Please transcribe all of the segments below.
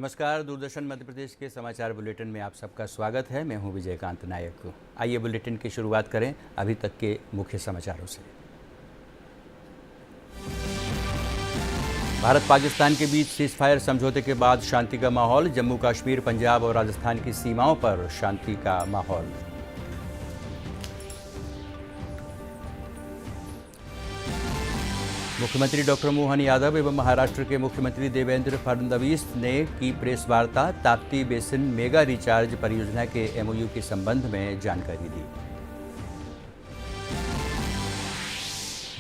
नमस्कार, दूरदर्शन मध्य प्रदेश के समाचार बुलेटिन में आप सबका स्वागत है। मैं हूं विजयकांत नायक। आइए बुलेटिन की शुरुआत करें अभी तक के मुख्य समाचारों से। भारत पाकिस्तान के बीच सीज़फायर समझौते के बाद शांति का माहौल। जम्मू कश्मीर, पंजाब और राजस्थान की सीमाओं पर शांति का माहौल। मुख्यमंत्री डॉक्टर मोहन यादव एवं महाराष्ट्र के मुख्यमंत्री देवेंद्र फडणवीस ने की प्रेस वार्ता। ताप्ती बेसिन मेगा रिचार्ज परियोजना के एमओयू के संबंध में जानकारी दी।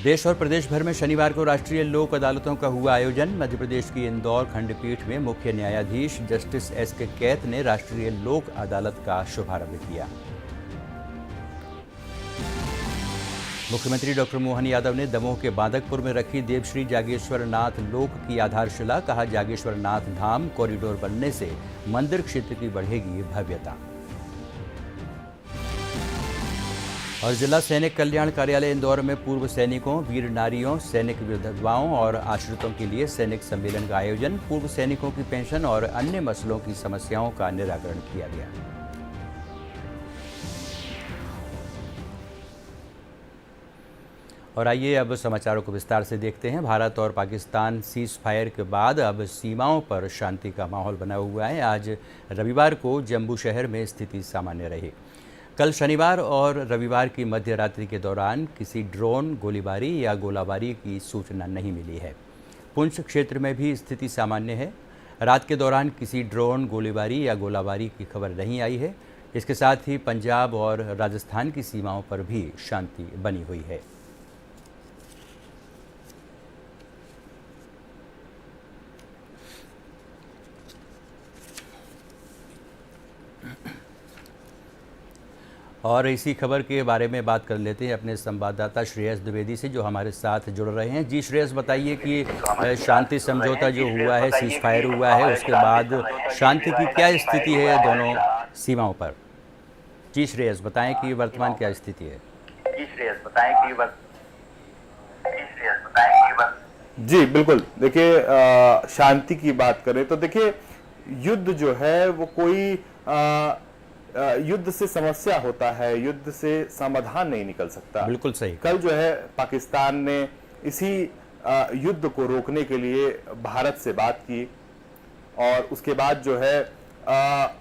देश और प्रदेश भर में शनिवार को राष्ट्रीय लोक अदालतों का हुआ आयोजन। मध्य प्रदेश की इंदौर खंडपीठ में मुख्य न्यायाधीश जस्टिस एस.के. कैत ने राष्ट्रीय लोक अदालत का शुभारंभ किया। मुख्यमंत्री डॉक्टर मोहन यादव ने दमोह के बांदकपुर में रखी देवश्री जागेश्वर नाथ लोक की आधारशिला। कहा, जागेश्वर नाथ धाम कॉरिडोर बनने से मंदिर क्षेत्र की बढ़ेगी भव्यता। और जिला सैनिक कल्याण कार्यालय इंदौर में पूर्व सैनिकों, वीर नारियों, सैनिक विधवाओं और आश्रितों के लिए सैनिक सम्मेलन का आयोजन। पूर्व सैनिकों की पेंशन और अन्य मसलों की समस्याओं का निराकरण किया गया। और आइए अब समाचारों को विस्तार से देखते हैं। भारत और पाकिस्तान सीज़ फायर के बाद अब सीमाओं पर शांति का माहौल बना हुआ है। आज रविवार को जम्मू शहर में स्थिति सामान्य रही। कल शनिवार और रविवार की मध्य रात्रि के दौरान किसी ड्रोन गोलीबारी या गोलाबारी की सूचना नहीं मिली है। पुंछ क्षेत्र में भी स्थिति सामान्य है। रात के दौरान किसी ड्रोन गोलीबारी या गोलाबारी की खबर नहीं आई है। इसके साथ ही पंजाब और राजस्थान की सीमाओं पर भी शांति बनी हुई है। और इसी खबर के बारे में बात कर लेते हैं अपने संवाददाता श्रेयस द्विवेदी से, जो हमारे साथ जुड़ रहे हैं। जी श्रेयस, बताइए कि शांति समझौता जो हुआ है, सीज़ फायर हुआ है, उसके बाद शांति की क्या स्थिति है दोनों सीमाओं पर। जी श्रेयस, बताएं कि वर्तमान क्या स्थिति है। जी बिल्कुल, देखिए शांति की बात करें तो देखिए युद्ध जो है वो कोई युद्ध से समस्या होता है, युद्ध से समाधान नहीं निकल सकता। बिल्कुल सही। कल जो है पाकिस्तान ने इसी युद्ध को रोकने के लिए भारत से बात की और उसके बाद जो है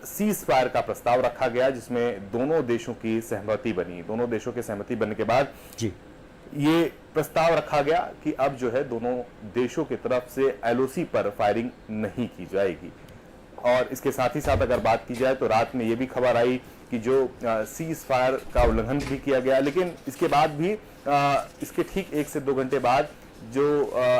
सीज़ फायर का प्रस्ताव रखा गया, जिसमें दोनों देशों की सहमति बनी। दोनों देशों की सहमति बनने के बाद जी ये प्रस्ताव रखा गया कि अब जो है दोनों देशों की तरफ से एलओसी पर फायरिंग नहीं की जाएगी। और इसके साथ ही साथ अगर बात की जाए तो रात में ये भी खबर आई कि जो सीज़ फायर का उल्लंघन भी किया गया, लेकिन इसके बाद भी इसके ठीक 1 से 2 घंटे बाद जो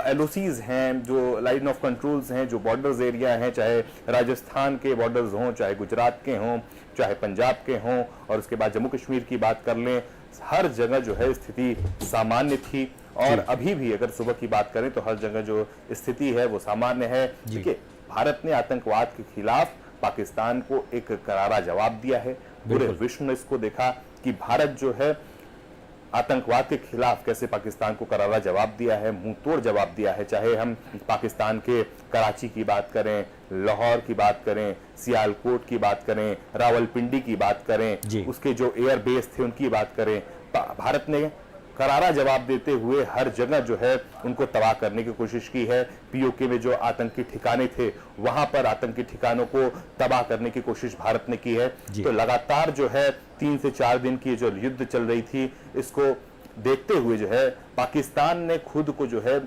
एलओसीज हैं, जो लाइन ऑफ कंट्रोल्स हैं, जो बॉर्डर्स एरिया हैं, चाहे राजस्थान के बॉर्डर्स हों, चाहे गुजरात के हों, चाहे पंजाब के हों, और उसके बाद जम्मू कश्मीर की बात कर लें, हर जगह जो है स्थिति सामान्य थी। और अभी भी अगर सुबह की बात करें तो हर जगह जो स्थिति है वो सामान्य है। देखिए, भारत ने आतंकवाद के खिलाफ पाकिस्तान को एक करारा जवाब दिया है। पूरे विश्व ने इसको देखा कि भारत जो है आतंकवाद के खिलाफ कैसे पाकिस्तान को करारा जवाब दिया है, मुंह तोड़ जवाब दिया है। चाहे हम पाकिस्तान के कराची की बात करें, लाहौर की बात करें, सियालकोट की बात करें, रावलपिंडी की बात करें, उसके जो एयर बेस थे उनकी बात करें, भारत ने करारा जवाब देते हुए हर जगह जो है उनको तबाह करने की कोशिश की है। पीओके में जो आतंकी ठिकाने थे वहां पर आतंकी ठिकानों को तबाह करने की कोशिश भारत ने की है। तो लगातार जो है 3 से 4 दिन की जो युद्ध चल रही थी, इसको देखते हुए जो है पाकिस्तान ने खुद को जो है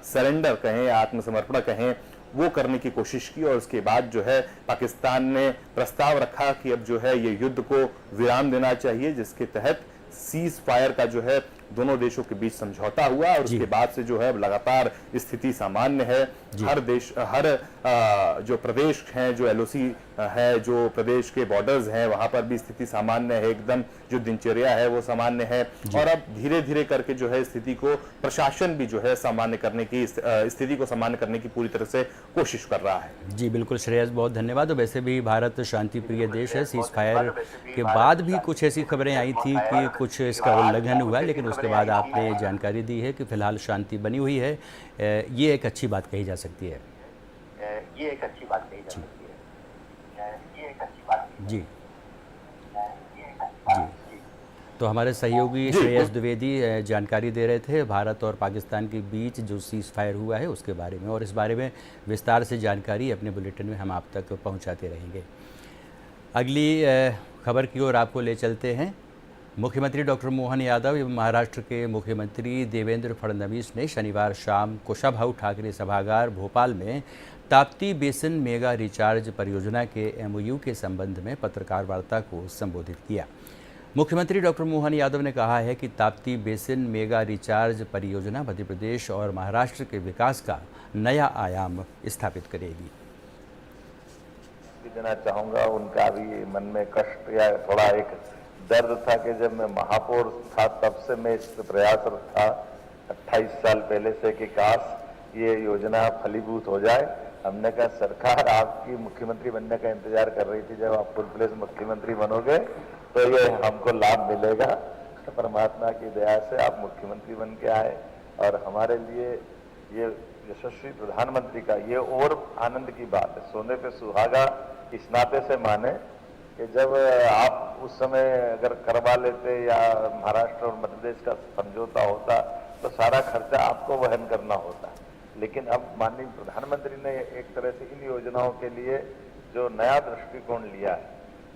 सरेंडर कहें, आत्मसमर्पण कहें, वो करने की कोशिश की। और उसके बाद जो है पाकिस्तान ने प्रस्ताव रखा कि अब जो है ये युद्ध को विराम देना चाहिए, जिसके तहत सीज़ फायर का जो है दोनों देशों के बीच समझौता हुआ। और उसके बाद से जो है लगातार स्थिति सामान्य है। हर देश, हर जो प्रदेश हैं, जो एलओसी है, जो प्रदेश के बॉर्डर्स हैं, वहां पर भी स्थिति सामान्य है। एकदम जो दिनचर्या है वो सामान्य है। और अब धीरे धीरे करके जो है स्थिति को प्रशासन भी जो है सामान्य करने की, स्थिति को सामान्य करने की पूरी तरह से कोशिश कर रहा है। जी बिल्कुल श्रेयस, बहुत धन्यवाद। और वैसे भी भारत शांति प्रिय देश है। सीज़ फायर के बाद भी कुछ ऐसी खबरें आई थी कि कुछ इसका उल्लंघन हुआ, लेकिन उसके बाद आपने जानकारी दी है कि फिलहाल शांति बनी हुई है। ये एक अच्छी बात कही जा सकती है। ये एक अच्छी बात कही जा जी सकती है। ये एक अच्छी बात जी ये एक अच्छी बात जी। तो हमारे सहयोगी जी श्रेयस द्विवेदी जानकारी दे रहे थे भारत और पाकिस्तान के बीच जो सीज़ फायर हुआ है उसके बारे में, और इस बारे में विस्तार से जानकारी अपने बुलेटिन में हम आप तक पहुंचाते रहेंगे। अगली खबर की ओर आपको ले चलते हैं। मुख्यमंत्री डॉक्टर मोहन यादव एवं महाराष्ट्र के मुख्यमंत्री देवेंद्र फडणवीस ने शनिवार शाम कुशाभाऊ ठाकरे सभागार भोपाल में ताप्ती बेसिन मेगा रिचार्ज परियोजना के MOU के संबंध में पत्रकार वार्ता को संबोधित किया। मुख्यमंत्री डॉक्टर मोहन यादव ने कहा है कि ताप्ती बेसिन मेगा रिचार्ज परियोजना मध्य प्रदेश और महाराष्ट्र के विकास का नया आयाम स्थापित करेगी। देना चाहूंगा, उनका भी मन में कष्ट या थोड़ा एक दर्द था कि जब मैं महापौर था तब से मैं इस प्रयासरत था 28 साल पहले से कि काश ये योजना फलीभूत हो जाए। हमने कहा सरकार आपकी मुख्यमंत्री बनने का इंतजार कर रही थी, जब आप फुल फ्लेज मुख्यमंत्री बनोगे तो ये हमको लाभ मिलेगा। परमात्मा की दया से आप मुख्यमंत्री बन के आए और हमारे लिए ये यशस्वी प्रधानमंत्री का ये और आनंद की बात है, सोने पे सुहागा इस नाते से माने कि जब आप उस समय अगर करवा लेते या महाराष्ट्र और मध्य प्रदेश का समझौता होता तो सारा खर्चा आपको वहन करना होता, लेकिन अब माननीय प्रधानमंत्री ने एक तरह से इन योजनाओं के लिए जो नया दृष्टिकोण लिया है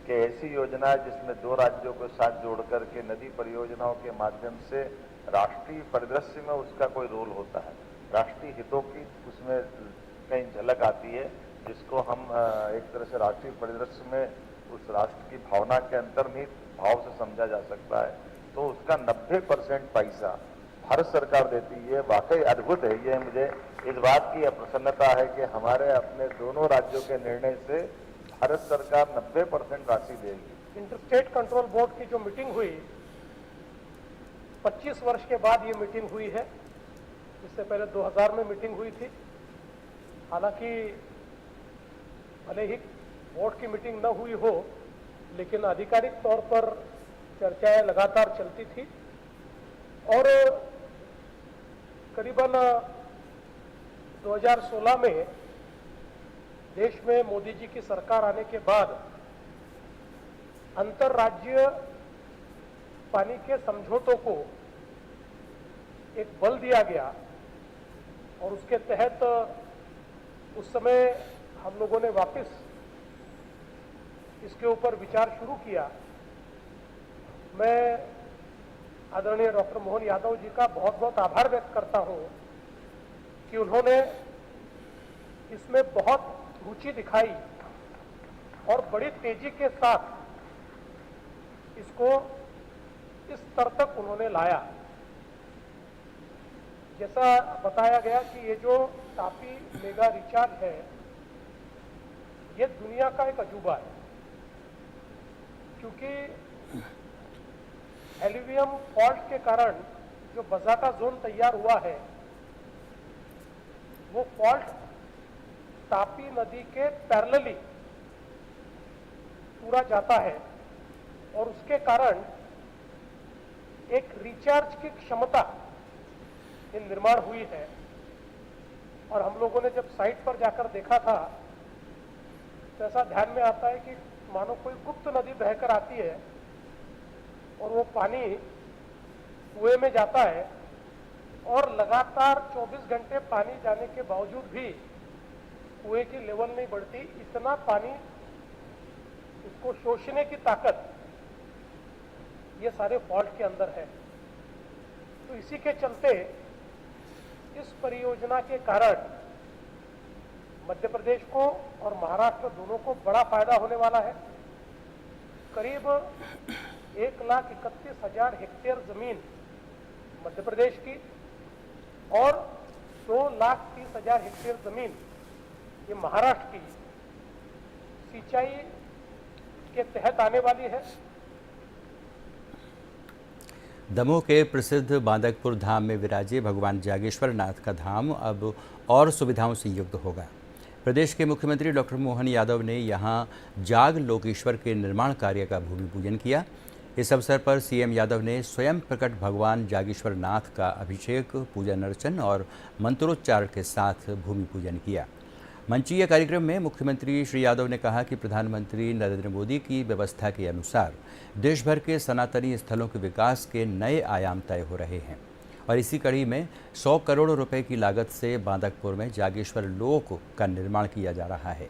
कि ऐसी योजना जिसमें दो राज्यों को साथ जोड़ करके नदी परियोजनाओं के माध्यम से राष्ट्रीय परिदृश्य में उसका कोई रोल होता है, राष्ट्रीय हितों की उसमें कहीं झलक आती है, जिसको हम एक तरह से राष्ट्रीय परिदृश्य में उस राष्ट्र की भावना के अंतर्निहित भाव से समझा जा सकता है, तो उसका 90% पैसा भारत सरकार देती है। वाकई अद्भुत है। ये मुझे इस बात की प्रसन्नता है कि हमारे अपने दोनों राज्यों के निर्णय से भारत सरकार 90% राशि देगी। इंटरस्टेट कंट्रोल बोर्ड की जो मीटिंग हुई 25 वर्ष के बाद ये मीटिंग हुई है। इससे पहले 2000 में मीटिंग हुई थी। हालांकि भले ही बोर्ड की मीटिंग न हुई हो, लेकिन आधिकारिक तौर पर चर्चाएं लगातार चलती थी और करीबन 2016 में देश में मोदी जी की सरकार आने के बाद अंतर्राज्यीय पानी के समझौतों को एक बल दिया गया और उसके तहत उस समय हम लोगों ने वापस इसके ऊपर विचार शुरू किया। मैं आदरणीय डॉक्टर मोहन यादव जी का बहुत बहुत आभार व्यक्त करता हूं कि उन्होंने इसमें बहुत रुचि दिखाई और बड़ी तेजी के साथ इसको इस स्तर तक उन्होंने लाया। जैसा बताया गया कि ये जो तापी मेगा रिचार्ज है ये दुनिया का एक अजूबा है, क्योंकि एल्यूवियम फॉल्ट के कारण जो बजाका जोन तैयार हुआ है वो फॉल्ट तापी नदी के पैरेलली पूरा जाता है और उसके कारण एक रिचार्ज की क्षमता की निर्माण हुई है। और हम लोगों ने जब साइट पर जाकर देखा था तो ऐसा ध्यान में आता है कि मानो कोई गुप्त नदी बहकर आती है और वो पानी कुएं में जाता है और लगातार 24 घंटे पानी जाने के बावजूद भी कुएं की लेवल नहीं बढ़ती। इतना पानी उसको शोषने की ताकत ये सारे फॉल्ट के अंदर है। तो इसी के चलते इस परियोजना के कारण मध्य प्रदेश को और महाराष्ट्र दोनों को बड़ा फायदा होने वाला है। करीब 1,31,000 हेक्टेयर जमीन मध्य प्रदेश की और 2,30,000 हेक्टेयर जमीन ये महाराष्ट्र की सिंचाई के तहत आने वाली है। दमोह के प्रसिद्ध बांदकपुर धाम में विराजे भगवान जागेश्वर नाथ का धाम अब और सुविधाओं से युक्त होगा। प्रदेश के मुख्यमंत्री डॉक्टर मोहन यादव ने यहां जाग लोकेश्वर के निर्माण कार्य का भूमि पूजन किया। इस अवसर पर सीएम यादव ने स्वयं प्रकट भगवान जागेश्वर नाथ का अभिषेक, पूजन अर्चन और मंत्रोच्चार के साथ भूमि पूजन किया। मंचीय कार्यक्रम में मुख्यमंत्री श्री यादव ने कहा कि प्रधानमंत्री नरेंद्र मोदी की व्यवस्था के अनुसार देश भर के सनातनी स्थलों के विकास के नए आयाम तय हो रहे हैं और इसी कड़ी में 100 करोड़ रुपए की लागत से बांदकपुर में जागेश्वर लोक का निर्माण किया जा रहा है।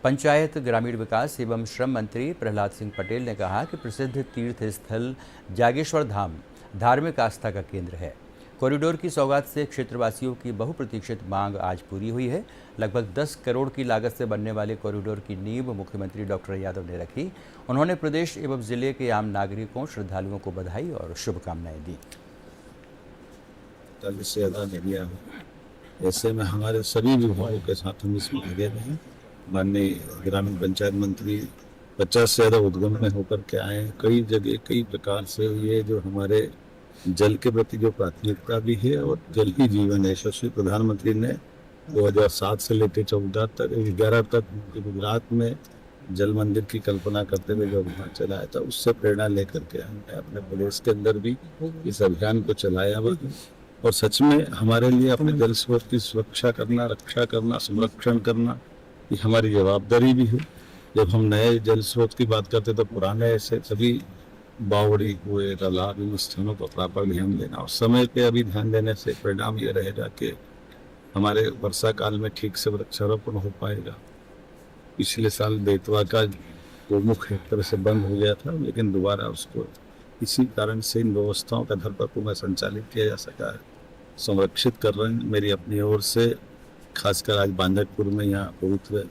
पंचायत ग्रामीण विकास एवं श्रम मंत्री प्रहलाद सिंह पटेल ने कहा कि प्रसिद्ध तीर्थ स्थल जागेश्वर धाम धार्मिक आस्था का केंद्र है। कॉरिडोर की सौगात से क्षेत्रवासियों की बहुप्रतीक्षित मांग आज पूरी हुई है। लगभग 10 करोड़ की लागत से बनने वाले कॉरिडोर की नींव मुख्यमंत्री डॉक्टर यादव ने रखी। उन्होंने प्रदेश एवं जिले के आम नागरिकों, श्रद्धालुओं को बधाई और शुभकामनाएं दी। से ज़्यादा मीडिया है, ऐसे में हमारे सभी विभागों के साथ हम इसमें लगे रहे। माननीय ग्रामीण पंचायत मंत्री 50 से ज़्यादा उद्गम में होकर के आए। कई जगह कई प्रकार से ये जो हमारे जल के प्रति जो प्राथमिकता भी है और जल ही जीवन है, यशस्वी प्रधानमंत्री ने 2007 से लेकर 11 तक गुजरात में जल मंदिर की कल्पना करते हुए जो अभियान चलाया था, उससे प्रेरणा लेकर के हमने अपने प्रदेश के अंदर भी इस अभियान को चलाया हुआ। और सच में हमारे लिए अपने जल स्रोत की सुरक्षा करना, रक्षा करना, संरक्षण करना ये हमारी जवाबदारी भी है। जब हम नए जल स्रोत की बात करते तो पुराने ऐसे सभी बावड़ी हुए, तालाब, इन स्थानों पर प्रॉपर ध्यान देना और समय पे अभी ध्यान देने से परिणाम ये रहेगा कि हमारे वर्षा काल में ठीक से वृक्षारोपण हो पाएगा। पिछले साल बेतवा का गोमुख एक तरह से बंद हो गया था, लेकिन दोबारा उसको इसी कारण से इन व्यवस्थाओं का घर पर पुनः संचालित किया जा सका है। संरक्षित कर रहे हैं। मेरी अपनी ओर से खासकर आज बांदकपुर में यहाँ पवित्र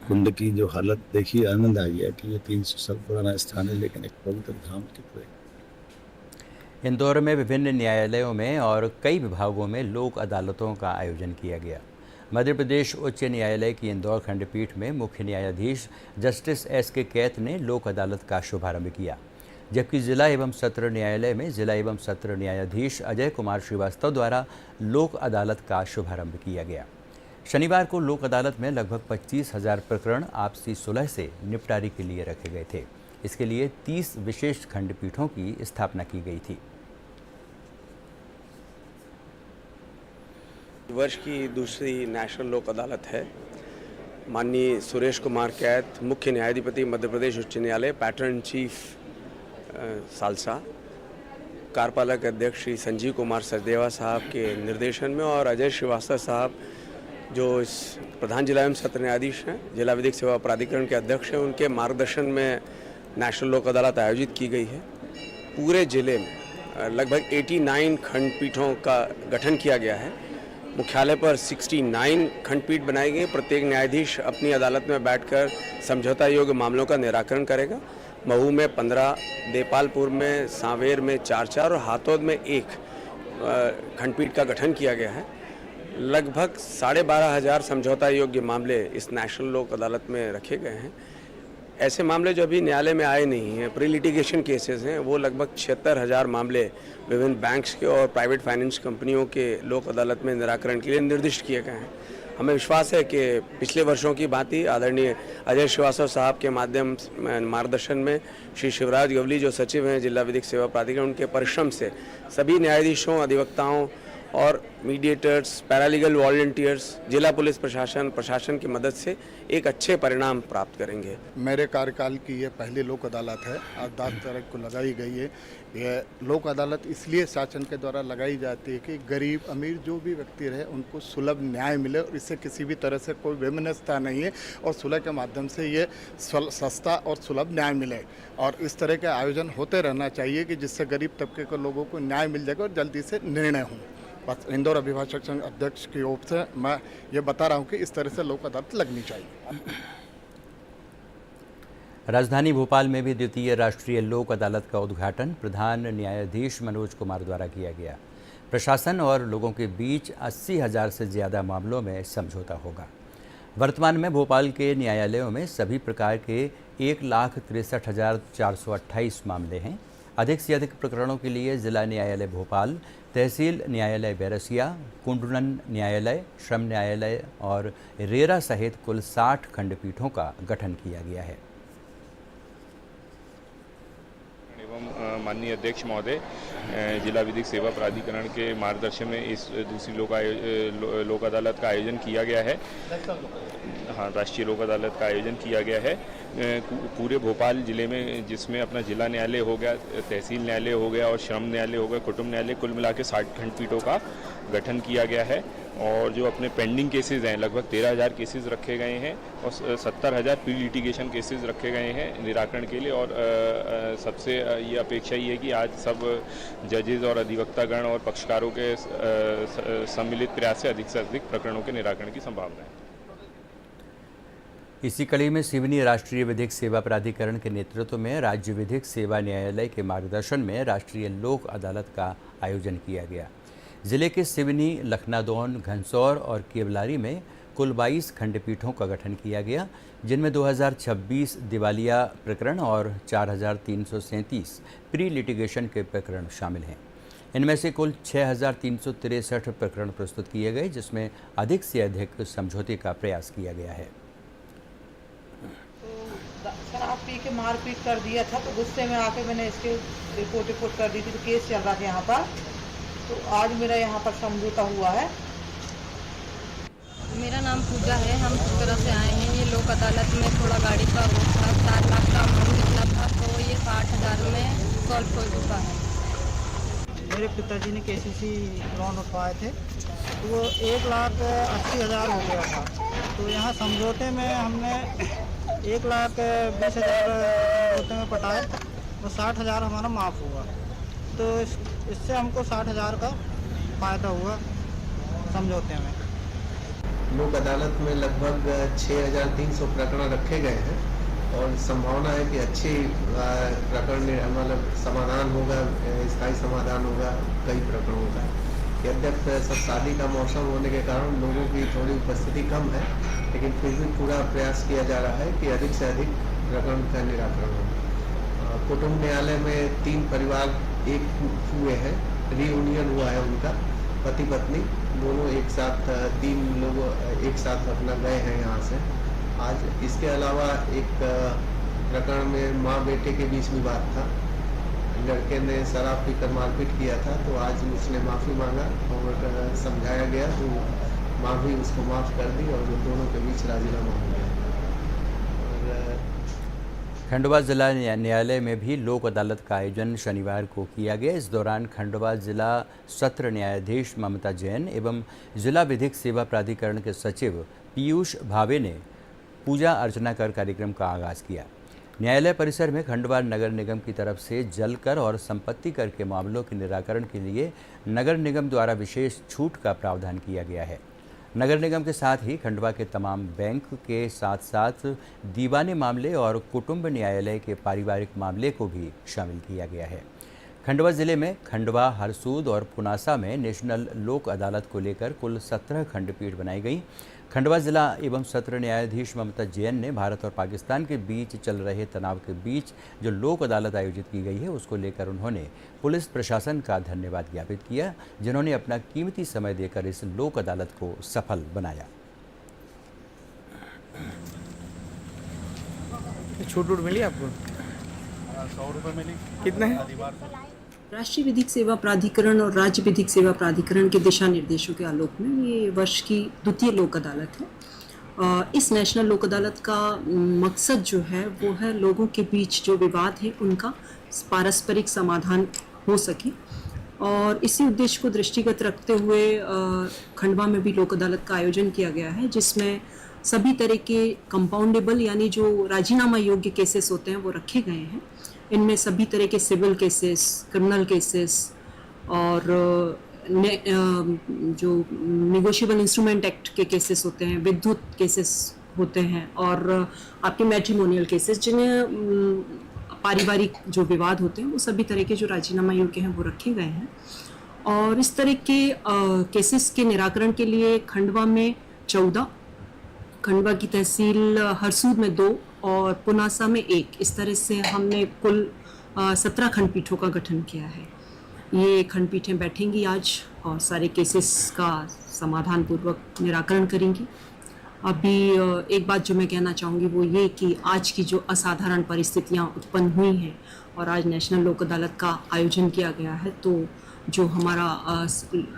कुंड की जो हालत देखी, आनंद आ गया कि ये 300 साल पुराना स्थान है, लेकिन एक पवित्र धाम की तरह। इंदौर में विभिन्न न्यायालयों में और कई विभागों में लोक अदालतों का आयोजन किया गया। मध्य प्रदेश उच्च न्यायालय की इंदौर खंडपीठ में मुख्य न्यायाधीश जस्टिस S.K. कैत ने लोक अदालत का शुभारंभ किया, जबकि जिला एवं सत्र न्यायालय में जिला एवं सत्र न्यायाधीश अजय कुमार श्रीवास्तव द्वारा लोक अदालत का शुभारंभ किया गया। शनिवार को लोक अदालत में लगभग 25,000 प्रकरण आपसी सुलह से निपटारे के लिए रखे गए थे। इसके लिए 30 विशेष खंडपीठों की स्थापना की गई थी। वर्ष की दूसरी नेशनल लोक अदालत है। माननीय सुरेश कुमार कैत, मुख्य न्यायाधिपति मध्य प्रदेश उच्च न्यायालय, पैटर्न चीफ सालसा, कार्यपालक अध्यक्ष श्री संजीव कुमार सचदेवा साहब के निर्देशन में और अजय श्रीवास्तव साहब जो इस प्रधान जिला एवं सत्र न्यायाधीश हैं, जिला विधिक सेवा प्राधिकरण के अध्यक्ष हैं, उनके मार्गदर्शन में नेशनल लोक अदालत आयोजित की गई है। पूरे जिले में लगभग 89 खंडपीठों का गठन किया गया है। मुख्यालय पर 69 खंडपीठ बनाई गई। प्रत्येक न्यायाधीश अपनी अदालत में बैठकर समझौता योग्य मामलों का निराकरण करेगा। महू में 15, देपालपुर में, सांवेर में 4 और हाथौद में 1 खंडपीठ का गठन किया गया है। लगभग 12,500 समझौता योग्य मामले इस नेशनल लोक अदालत में रखे गए हैं। ऐसे मामले जो अभी न्यायालय में आए नहीं हैं, प्री लिटिगेशन केसेस हैं, वो लगभग 76,000 मामले विभिन्न बैंक्स के और प्राइवेट फाइनेंस कंपनियों के लोक अदालत में निराकरण के लिए निर्दिष्ट किए गए हैं। हमें विश्वास है कि पिछले वर्षों की भांति आदरणीय अजय श्रीवास्तव साहब के मार्गदर्शन में श्री शिवराज गवली जो सचिव हैं जिला विधिक सेवा प्राधिकरण, उनके परिश्रम से सभी न्यायाधीशों, अधिवक्ताओं और मीडिएटर्स, पैरालीगल वॉलंटियर्स, जिला पुलिस प्रशासन की मदद से एक अच्छे परिणाम प्राप्त करेंगे। मेरे कार्यकाल की ये पहली लोक अदालत है। आज 10 तारीख को लगाई गई है। यह लोक अदालत इसलिए शासन के द्वारा लगाई जाती है कि गरीब अमीर जो भी व्यक्ति रहे उनको सुलभ न्याय मिले और इससे किसी भी तरह से कोई वैमनस्यता नहीं है और सुलह के माध्यम से ये सस्ता और सुलभ न्याय मिले। और इस तरह के आयोजन होते रहना चाहिए कि जिससे गरीब तबके के लोगों को न्याय मिल जाएगा और जल्दी से निर्णय हो। बस इंदौर अभिभाषक संघ अध्यक्ष की ओर से मैं ये बता रहा हूँ कि इस तरह से लोक अदालत लगनी चाहिए। राजधानी भोपाल में भी द्वितीय राष्ट्रीय लोक अदालत का उद्घाटन प्रधान न्यायाधीश मनोज कुमार द्वारा किया गया। प्रशासन और लोगों के बीच 80,000 से ज़्यादा मामलों में समझौता होगा। वर्तमान में भोपाल के न्यायालयों में सभी प्रकार के 1,63,428 मामले हैं। अधिक से अधिक प्रकरणों के लिए जिला न्यायालय भोपाल, तहसील न्यायालय बैरसिया, कुंडलन न्यायालय, श्रम न्यायालय और रेरा सहित कुल 60 खंडपीठों का गठन किया गया है। एवं माननीय अध्यक्ष महोदय, जिला विधिक सेवा प्राधिकरण के मार्गदर्शन में इस दूसरी लोक अदालत का आयोजन किया गया है। हाँ, राष्ट्रीय लोक अदालत का आयोजन किया गया है पूरे भोपाल ज़िले में, जिसमें अपना जिला न्यायालय हो गया, तहसील न्यायालय हो गया और श्रम न्यायालय हो गया, कुटुंब न्यायालय, कुल मिला के 60 खंडपीठों का गठन किया गया है। और जो अपने पेंडिंग केसेस हैं, लगभग 13,000 केसेस रखे गए हैं और 70,000 प्री लिटिगेशन केसेस रखे गए हैं निराकरण के लिए। और सबसे ये अपेक्षा ये है कि आज सब जजेस और अधिवक्तागण और पक्षकारों के सम्मिलित प्रयास से अधिक प्रकरणों के निराकरण की संभावना है। इसी कड़ी में सिवनी राष्ट्रीय विधिक सेवा प्राधिकरण के नेतृत्व में राज्य विधिक सेवा न्यायालय के मार्गदर्शन में राष्ट्रीय लोक अदालत का आयोजन किया गया। जिले के सिवनी, लखनादौन, घनसौर और केवलारी में कुल 22 खंडपीठों का गठन किया गया, जिनमें 2026 दिवालिया प्रकरण और 4,337 प्री लिटिगेशन के प्रकरण शामिल हैं। इनमें से कुल 6,363 प्रकरण प्रस्तुत किए गए, जिसमें अधिक से अधिक समझौते का प्रयास किया गया है। शराब पी के मारपीट कर दिया था, तो गुस्से में आके मैंने इसके रिपोर्ट कर दी थी, तो केस चल रहा था यहाँ पर। तो आज मेरा यहाँ पर समझौता हुआ है। मेरा नाम पूजा है। हम इस तरह से आए हैं। ये लोक अदालत में थोड़ा गाड़ी का वो था, 4 लाख का अमाउंट निकला था, तो ये 60,000 में सॉल्व हो चुका है। मेरे पिताजी ने केसीसी लोन उठवाए थे, तो वो 1,80,000 हो गया था। तो यहाँ समझौते में हमने 1,20,000 समझौते में पटाए, वो 60,000 हमारा माफ़ हुआ। तो इससे हमको 60,000 का फ़ायदा हुआ समझौते में। लोक अदालत में लगभग 6,300 प्रकरण रखे गए हैं और संभावना है कि अच्छी प्रकरण मतलब समाधान होगा, स्थायी समाधान होगा कई प्रकरणों का। यद्यपि सब शादी का मौसम होने के कारण लोगों की थोड़ी उपस्थिति कम है, लेकिन फिर भी पूरा प्रयास किया जा रहा है कि अधिक से अधिक प्रकरण का निराकरण हो। कुटुंब न्यायालय में 3 परिवार एक हुए हैं, रीयूनियन हुआ है उनका, पति पत्नी दोनों एक साथ, 3 लोग एक साथ अपना गए हैं यहाँ से आज। इसके अलावा एक प्रकरण में माँ बेटे के बीच विवाद था, लड़के ने शराब पीकर मारपीट किया था, तो आज उसने माफ़ी मांगा और समझाया गया, तो माँ भी उसको माफ़ कर दी और दोनों के बीच राजीनामा हो गया। खंडवा जिला न्यायालय में भी लोक अदालत का आयोजन शनिवार को किया गया। इस दौरान खंडवा जिला सत्र न्यायाधीश ममता जैन एवं जिला विधिक सेवा प्राधिकरण के सचिव पीयूष भावे ने पूजा अर्चना कर कार्यक्रम का आगाज़ किया। न्यायालय परिसर में खंडवा नगर निगम की तरफ से जल कर और संपत्ति कर के मामलों के निराकरण के लिए नगर निगम द्वारा विशेष छूट का प्रावधान किया गया है। नगर निगम के साथ ही खंडवा के तमाम बैंक के साथ साथ दीवानी मामले और कुटुंब न्यायालय के पारिवारिक मामले को भी शामिल किया गया है। खंडवा जिले में खंडवा, हरसूद और पुनासा में नेशनल लोक अदालत को लेकर कुल 17 खंडपीठ बनाई गई। खंडवा जिला एवं सत्र न्यायाधीश ममता जैन ने भारत और पाकिस्तान के बीच चल रहे तनाव के बीच जो लोक अदालत आयोजित की गई है, उसको लेकर उन्होंने पुलिस प्रशासन का धन्यवाद ज्ञापित किया, जिन्होंने अपना कीमती समय देकर इस लोक अदालत को सफल बनाया। छूट मिली आपको? 100 रुपये मिली। कितने? राष्ट्रीय विधिक सेवा प्राधिकरण और राज्य विधिक सेवा प्राधिकरण के दिशा निर्देशों के आलोक में ये वर्ष की द्वितीय लोक अदालत है। इस नेशनल लोक अदालत का मकसद जो है वो है लोगों के बीच जो विवाद है उनका पारस्परिक समाधान हो सके, और इसी उद्देश्य को दृष्टिगत रखते हुए खंडवा में भी लोक अदालत का आयोजन किया गया है, जिसमें सभी तरह के कंपाउंडेबल यानी जो राजीनामा योग्य केसेस होते हैं वो रखे गए हैं। इनमें सभी तरह के सिविल केसेस, क्रिमिनल केसेस और जो नेगोशिएबल इंस्ट्रूमेंट एक्ट के केसेस होते हैं, विद्युत केसेस होते हैं और आपके मैट्रिमोनियल केसेस, जिन्हें पारिवारिक जो विवाद होते हैं वो सभी तरह के जो राजीनामा योग्य हैं वो रखे गए हैं। और इस तरह के केसेस के निराकरण के लिए खंडवा में 14, खंडवा की तहसील हरसूद में 2 और पुनासा में 1, इस तरह से हमने कुल 17 खंडपीठों का गठन किया है। ये खंडपीठें बैठेंगी आज और सारे केसेस का समाधान पूर्वक निराकरण करेंगी। अभी एक बात जो मैं कहना चाहूँगी वो ये कि आज की जो असाधारण परिस्थितियाँ उत्पन्न हुई हैं और आज नेशनल लोक अदालत का आयोजन किया गया है। तो जो हमारा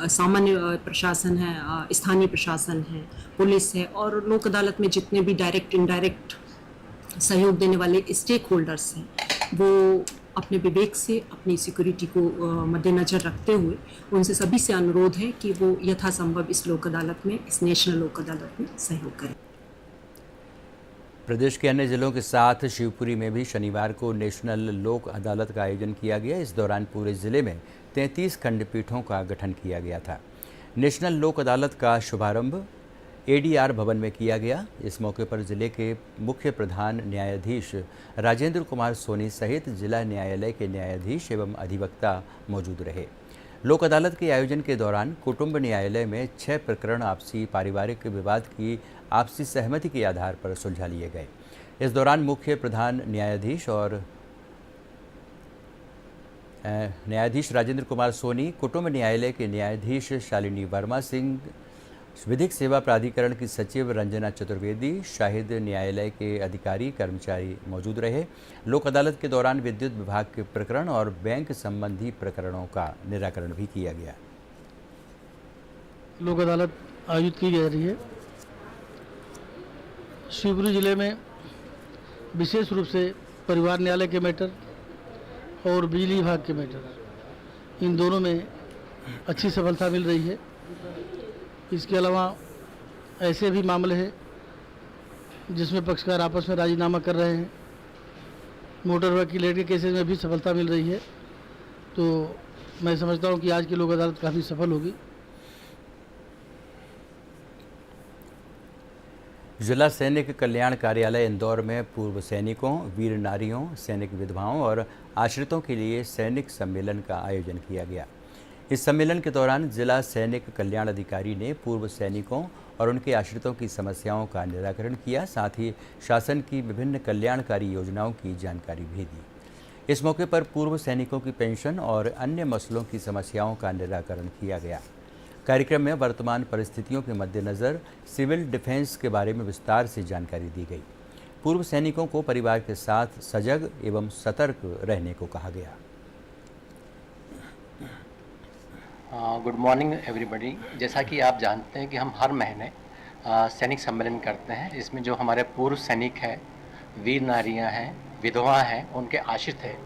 सामान्य प्रशासन है, स्थानीय प्रशासन है, पुलिस है और लोक अदालत में जितने भी डायरेक्ट इनडायरेक्ट सहयोग देने वाले स्टेक होल्डर्स हैं, वो अपने विवेक से अपनी सिक्योरिटी को मद्देनज़र रखते हुए उनसे सभी से अनुरोध है कि वो यथासंभव इस लोक अदालत में, इस नेशनल लोक अदालत में सहयोग करें। प्रदेश के अन्य जिलों के साथ शिवपुरी में भी शनिवार को नेशनल लोक अदालत का आयोजन किया गया। इस दौरान पूरे ज़िले में 33 खंडपीठों का गठन किया गया था। नेशनल लोक अदालत का शुभारंभ ADR भवन में किया गया। इस मौके पर जिले के मुख्य प्रधान न्यायाधीश राजेंद्र कुमार सोनी सहित जिला न्यायालय के न्यायाधीश एवं अधिवक्ता मौजूद रहे। लोक अदालत के आयोजन के दौरान कुटुंब न्यायालय में 6 प्रकरण आपसी पारिवारिक विवाद की आपसी सहमति के आधार पर सुलझा लिए गए। इस दौरान मुख्य प्रधान न्यायाधीश और न्यायाधीश राजेंद्र कुमार सोनी, कुटुंब न्यायालय के न्यायाधीश शालिनी वर्मा सिंह, विधिक सेवा प्राधिकरण की सचिव रंजना चतुर्वेदी, शाहिद न्यायालय के अधिकारी कर्मचारी मौजूद रहे। लोक अदालत के दौरान विद्युत विभाग के प्रकरण और बैंक संबंधी प्रकरणों का निराकरण भी किया गया। लोक अदालत आयोजित की जा रही है। शिवपुरी जिले में विशेष रूप से परिवार न्यायालय के मैटर और बिजली विभाग के मैटर, इन दोनों में अच्छी सफलता मिल रही है। इसके अलावा ऐसे भी मामले हैं जिसमें पक्षकार आपस में राजीनामा कर रहे हैं। मोटर वकीलेट के केसेस में भी सफलता मिल रही है। तो मैं समझता हूं कि आज की लोक अदालत काफ़ी सफल होगी। जिला सैनिक कल्याण कार्यालय इंदौर में पूर्व सैनिकों, वीर नारियों, सैनिक विधवाओं और आश्रितों के लिए सैनिक सम्मेलन का आयोजन किया गया। इस सम्मेलन के दौरान जिला सैनिक कल्याण अधिकारी ने पूर्व सैनिकों और उनके आश्रितों की समस्याओं का निराकरण किया, साथ ही शासन की विभिन्न कल्याणकारी योजनाओं की जानकारी भी दी। इस मौके पर पूर्व सैनिकों की पेंशन और अन्य मसलों की समस्याओं का निराकरण किया गया। कार्यक्रम में वर्तमान परिस्थितियों के मद्देनज़र सिविल डिफेंस के बारे में विस्तार से जानकारी दी गई। पूर्व सैनिकों को परिवार के साथ सजग एवं सतर्क रहने को कहा गया। Good morning everybody. जैसा कि आप जानते हैं कि हम हर महीने सैनिक सम्मेलन करते हैं। इसमें जो हमारे पूर्व सैनिक हैं, वीर नारियां हैं, विधवा हैं, उनके आश्रित हैं,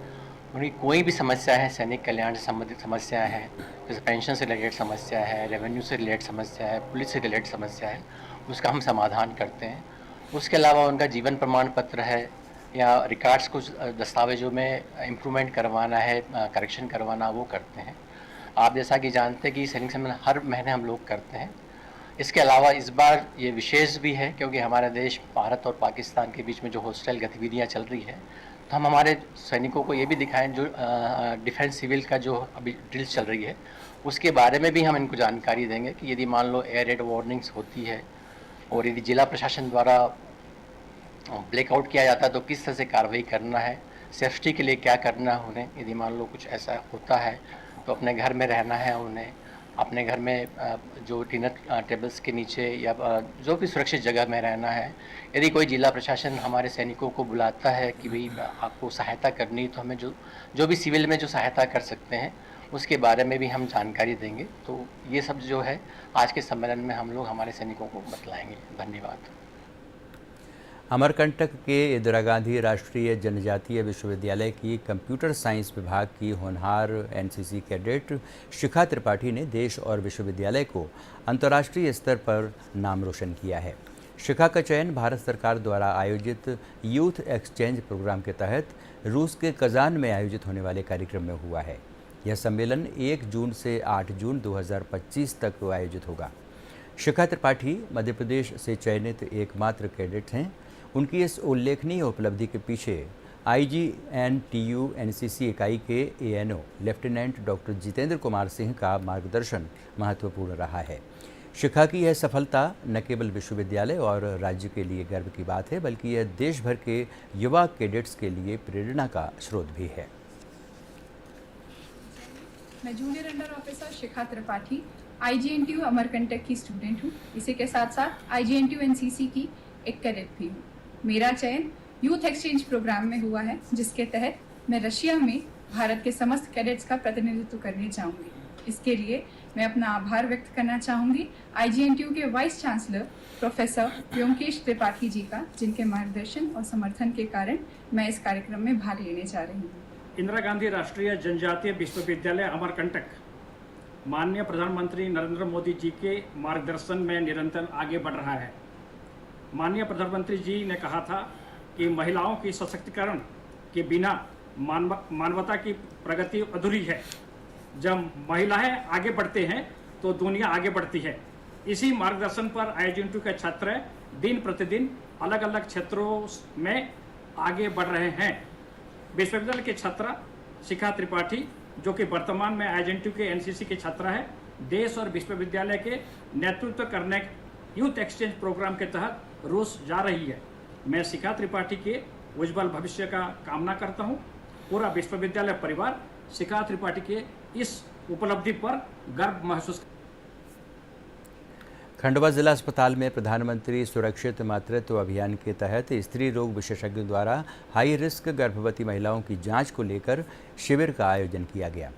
उनकी कोई भी समस्या है, सैनिक कल्याण से संबंधित समस्या है, जैसे पेंशन से रिलेटेड समस्या है, रेवेन्यू से रिलेटेड समस्या है, पुलिस से रिलेटेड समस्या है, उसका हम समाधान करते हैं। उसके अलावा उनका जीवन प्रमाण पत्र है या रिकॉर्ड्स कुछ दस्तावेजों में इम्प्रूवमेंट करवाना है, करेक्शन करवाना, वो करते हैं। आप जैसा कि जानते हैं कि सैनिक सम्मेलन हर महीने हम लोग करते हैं। इसके अलावा इस बार ये विशेष भी है क्योंकि हमारे देश भारत और पाकिस्तान के बीच में जो हॉस्टाइल गतिविधियाँ चल रही है, तो हम हमारे सैनिकों को ये भी दिखाएं जो डिफेंस सिविल का जो अभी ड्रिल्स चल रही है उसके बारे में भी हम इनको जानकारी देंगे कि यदि मान लो एयर रेड वार्निंग्स होती है और यदि जिला प्रशासन द्वारा ब्लैकआउट किया जाता है तो किस तरह से कार्रवाई करना है, सेफ्टी के लिए क्या करना है उन्हें। यदि मान लो कुछ ऐसा होता है तो अपने घर में रहना है उन्हें, अपने घर में जो डिनर टेबल्स के नीचे या जो भी सुरक्षित जगह में रहना है। यदि कोई जिला प्रशासन हमारे सैनिकों को बुलाता है कि भाई आपको सहायता करनी, तो हमें जो भी सिविल में जो सहायता कर सकते हैं उसके बारे में भी हम जानकारी देंगे। तो ये सब जो है आज के सम्मेलन में हम लोग हमारे सैनिकों को बतलाएंगे। धन्यवाद। अमरकंटक के इंदिरा गांधी राष्ट्रीय जनजातीय विश्वविद्यालय की कंप्यूटर साइंस विभाग की होनहार एनसीसी कैडेट शिखा त्रिपाठी ने देश और विश्वविद्यालय को अंतर्राष्ट्रीय स्तर पर नाम रोशन किया है। शिखा का चयन भारत सरकार द्वारा आयोजित यूथ एक्सचेंज प्रोग्राम के तहत रूस के कजान में आयोजित होने वाले कार्यक्रम में हुआ है। यह सम्मेलन 1 जून से 8 जून 2025 तक आयोजित होगा। शिखा त्रिपाठी मध्य प्रदेश से चयनित एकमात्र कैडेट हैं। उनकी इस उल्लेखनीय उपलब्धि के पीछे IGNTU NCC इकाई के ANO lieutenant doctor Jitendra Kumar Singh का मार्गदर्शन महत्वपूर्ण रहा है। शिखा की यह सफलता न केवल विश्वविद्यालय और राज्य के लिए गर्व की बात है, बल्कि यह देश भर के युवा कैडेट्स के लिए प्रेरणा का स्रोत भी है। मैं जूनियर अंडर ऑफिसर शिखा त्रिपाठी IGNTU अमरकंटक की स्टूडेंट हूँ। इसी के साथ साथ IGNTU NCC की एक कैडेट भी हूँ। मेरा चयन यूथ एक्सचेंज प्रोग्राम में हुआ है, जिसके तहत मैं रशिया में भारत के समस्त कैडेट्स का प्रतिनिधित्व करने जाऊंगी। इसके लिए मैं अपना आभार व्यक्त करना चाहूंगी IGNTU के vice chancellor professor Vyomkesh Tripathi ji का, जिनके मार्गदर्शन और समर्थन के कारण मैं इस कार्यक्रम में भाग लेने जा रही हूँ। इंदिरा गांधी राष्ट्रीय जनजातीय विश्वविद्यालय अमरकंटक माननीय प्रधानमंत्री नरेंद्र मोदी जी के मार्गदर्शन में निरंतर आगे बढ़ रहा है। माननीय प्रधानमंत्री जी ने कहा था कि महिलाओं की सशक्तिकरण के बिना मानवता की प्रगति अधूरी है। जब महिलाएं आगे बढ़ते हैं तो दुनिया आगे बढ़ती है। इसी मार्गदर्शन पर IGNTU के छात्र दिन प्रतिदिन अलग अलग क्षेत्रों में आगे बढ़ रहे हैं। विश्वविद्यालय के छात्रा शिखा त्रिपाठी, जो कि वर्तमान में IGNTU के NCC के छात्रा है, देश और विश्वविद्यालय के नेतृत्व करने यूथ एक्सचेंज प्रोग्राम के तहत रूस जा रही है। मैं शिखा त्रिपाठी के उज्जवल भविष्य का कामना करता हूँ। पूरा विश्वविद्यालय परिवार शिखा त्रिपाठी के इस उपलब्धि पर गर्व महसूस। खंडवा जिला अस्पताल में प्रधानमंत्री सुरक्षित मातृत्व अभियान के तहत स्त्री रोग विशेषज्ञों द्वारा हाई रिस्क गर्भवती महिलाओं की जांच को लेकर शिविर का आयोजन किया गया।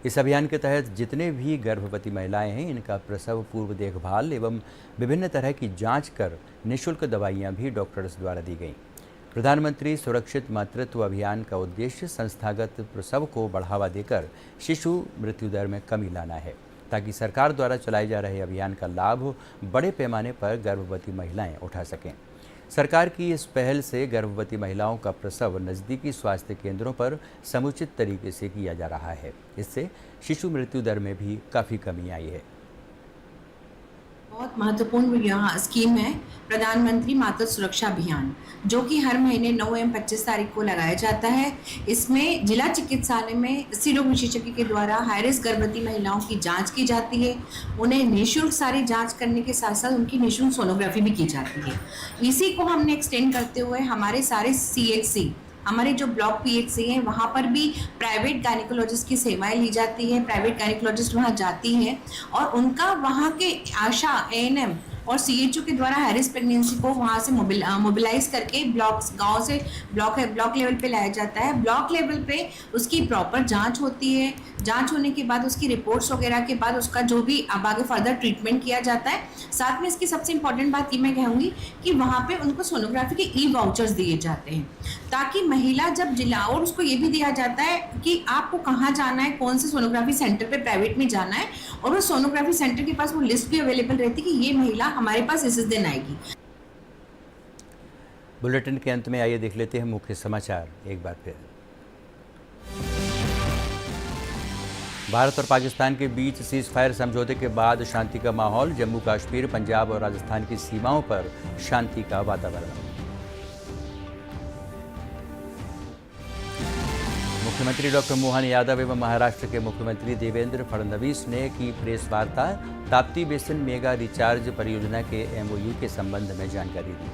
इस अभियान के तहत जितने भी गर्भवती महिलाएं हैं, इनका प्रसव पूर्व देखभाल एवं विभिन्न तरह की जांच कर निःशुल्क दवाइयां भी डॉक्टर्स द्वारा दी गईं। प्रधानमंत्री सुरक्षित मातृत्व अभियान का उद्देश्य संस्थागत प्रसव को बढ़ावा देकर शिशु मृत्यु दर में कमी लाना है, ताकि सरकार द्वारा चलाए जा रहे अभियान का लाभ बड़े पैमाने पर गर्भवती महिलाएं उठा सकें। सरकार की इस पहल से गर्भवती महिलाओं का प्रसव नज़दीकी स्वास्थ्य केंद्रों पर समुचित तरीके से किया जा रहा है। इससे शिशु मृत्यु दर में भी काफ़ी कमी आई है। बहुत महत्वपूर्ण यह स्कीम है प्रधानमंत्री मातृ सुरक्षा अभियान, जो कि हर महीने 9 एवं 25 तारीख को लगाया जाता है। इसमें जिला चिकित्सालय में स्त्री रोग विशेषज्ञ के द्वारा हाई रिस्क गर्भवती महिलाओं की जांच की जाती है। उन्हें निःशुल्क सारी जांच करने के साथ साथ उनकी निःशुल्क सोनोग्राफी भी की जाती है। इसी को हमने एक्सटेंड करते हुए हमारे सारे CHC, हमारे जो ब्लॉक PHC हैं, वहाँ पर भी प्राइवेट गायनिकोलॉजिस्ट की सेवाएं ली जाती है। प्राइवेट गायनिकोलॉजिस्ट वहाँ जाती है और उनका वहाँ के आशा ANM और CHO के द्वारा हाई रिस्क प्रेगनेंसी को वहाँ से मोबिलाइज करके गांव से ब्लॉक लेवल पे लाया जाता है। ब्लॉक लेवल पे उसकी प्रॉपर जांच होती है। जांच होने के बाद उसकी रिपोर्ट्स वगैरह के बाद उसका जो भी अब आगे फर्दर ट्रीटमेंट किया जाता है। साथ में इसकी सबसे इम्पॉर्टेंट बात ये मैं कहूँगी कि वहाँ पे उनको सोनोग्राफी के ई-वाउचर्स दिए जाते हैं, ताकि महिला जब जिला, और उसको ये भी दिया जाता है कि आपको कहाँ जाना है, कौन से सोनोग्राफी सेंटर पे प्राइवेट में जाना है, और वो सोनोग्राफी सेंटर के पास वो लिस्ट भी अवेलेबल रहती है कि ये महिला हमारे पास इस दिन आएगी। बुलेटिन के अंत में आइए देख लेते हैं मुख्य समाचार एक बार फिर। भारत और पाकिस्तान के बीच सीज फायर समझौते के बाद शांति का माहौल। जम्मू कश्मीर, पंजाब और राजस्थान की सीमाओं पर शांति का वातावरण। मुख्यमंत्री डॉक्टर मोहन यादव एवं महाराष्ट्र के मुख्यमंत्री देवेंद्र फडणवीस ने की प्रेस वार्ता। ताप्ती बेसिन मेगा रिचार्ज परियोजना के MOU के संबंध में जानकारी दी।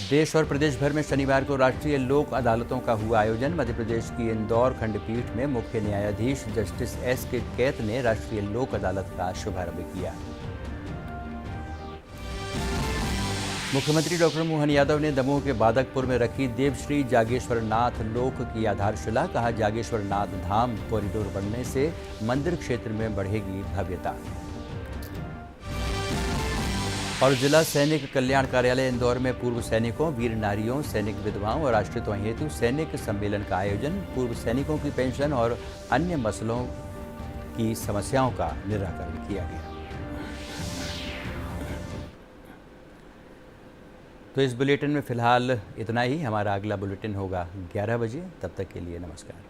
देश और प्रदेश भर में शनिवार को राष्ट्रीय लोक अदालतों का हुआ आयोजन। मध्य प्रदेश की इंदौर खंडपीठ में मुख्य न्यायाधीश जस्टिस S.K. कैत ने राष्ट्रीय लोक अदालत का शुभारंभ किया। मुख्यमंत्री डॉक्टर मोहन यादव ने दमोह के बादकपुर में रखी देवश्री जागेश्वर नाथ लोक की आधारशिला। कहा, जागेश्वर नाथ धाम कॉरिडोर बनने से मंदिर क्षेत्र में बढ़ेगी भव्यता। और जिला सैनिक कल्याण कार्यालय इंदौर में पूर्व सैनिकों, वीर नारियों, सैनिक विधवाओं और आश्रितों हेतु सैनिक सम्मेलन का आयोजन। पूर्व सैनिकों की पेंशन और अन्य मसलों की समस्याओं का निराकरण किया गया। तो इस बुलेटिन में फिलहाल इतना ही। हमारा अगला बुलेटिन होगा 11 बजे। तब तक के लिए नमस्कार।